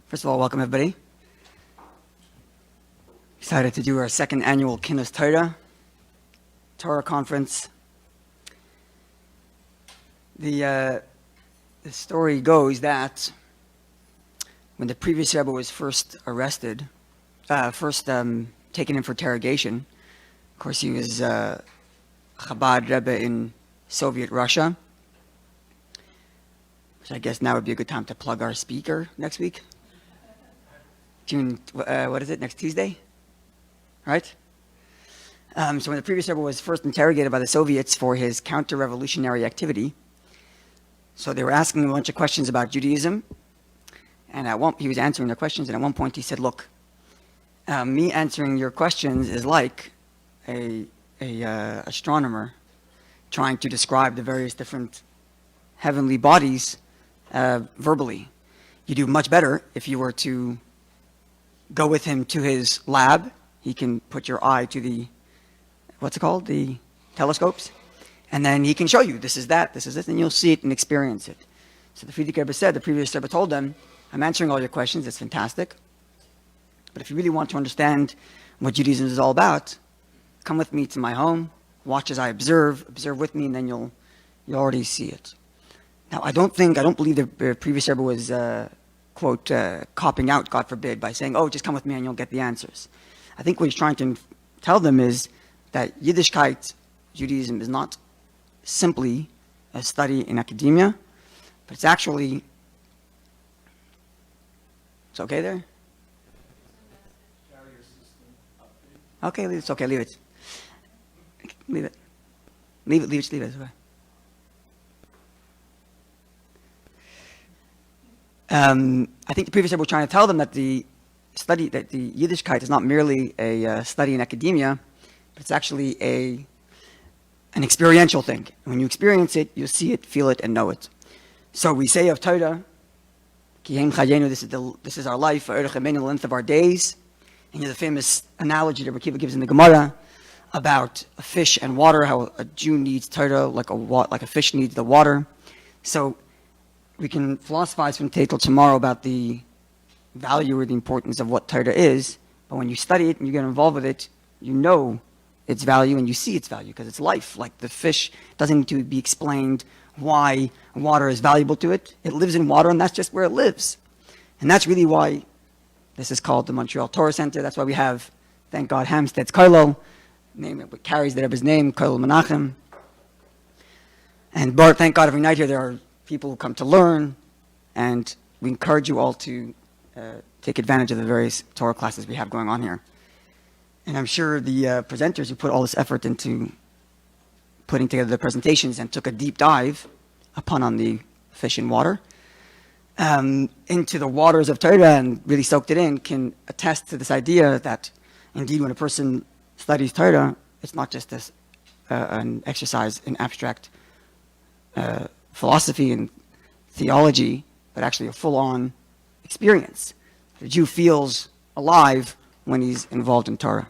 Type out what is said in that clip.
First of all, welcome everybody. Excited to do our second annual Kinus Torah conference. The story goes that when the previous Rabbi was first arrested, taken in for interrogation, of course he was Chabad Rebbe in Soviet Russia, which I guess now would be a good time to plug our speaker next week. June, what is it, next Tuesday? Right? So when the previous Rebbe was first interrogated by the Soviets for his counter-revolutionary activity, so they were asking him a bunch of questions about Judaism, and he was answering their questions, and at one point he said, look, me answering your questions is like a astronomer trying to describe the various different heavenly bodies verbally. You do much better if you were to go with him to his lab. He can put your eye to the, the telescopes, and then he can show you, this is that, this is this, and you'll see it and experience it. So the Frierdiker Rebbe said, the previous Rebbe told them, I'm answering all your questions, it's fantastic, but if you really want to understand what Judaism is all about, come with me to my home, watch as I observe with me, and then you'll already see it. Now, I don't believe the previous Rebbe was, quote, copping out, God forbid, by saying, oh, just come with me and you'll get the answers. I think what he's trying to tell them is that Yiddishkeit, Judaism, is not simply a study in academia, but it's actually... It's okay there? Okay, leave it. It's okay, leave it. Leave it. Leave it. It's okay. I think the previous Rebbe was trying to tell them that the Yiddishkeit is not merely a study in academia, but it's actually an experiential thing. And when you experience it, you'll see it, feel it, and know it. So we say of Torah, Kihem Chayenu, this is our life, the length of our days. And you know the famous analogy that Rabbi gives in the Gemara about a fish and water, how a Jew needs Torah like a fish needs the water. So we can philosophize from today till tomorrow about the value or the importance of what Torah is, but when you study it and you get involved with it, you know its value and you see its value because it's life. Like the fish doesn't need to be explained why water is valuable to it. It lives in water and that's just where it lives. And that's really why this is called the Montreal Torah Center. That's why we have, thank God, HAMPSTEAD's Kollel, name it carries the Rebbe's name, Kollel MENACHEM. And thank God every night here there are people who come to learn, and we encourage you all to take advantage of the various Torah classes we have going on here. And I'm sure the presenters who put all this effort into putting together the presentations and took a deep dive on the fish and water, into the waters of Torah and really soaked it in, can attest to this idea that indeed when a person studies Torah, it's not just an exercise in abstract philosophy and theology, but actually a full-on experience. The Jew feels alive when he's involved in Torah.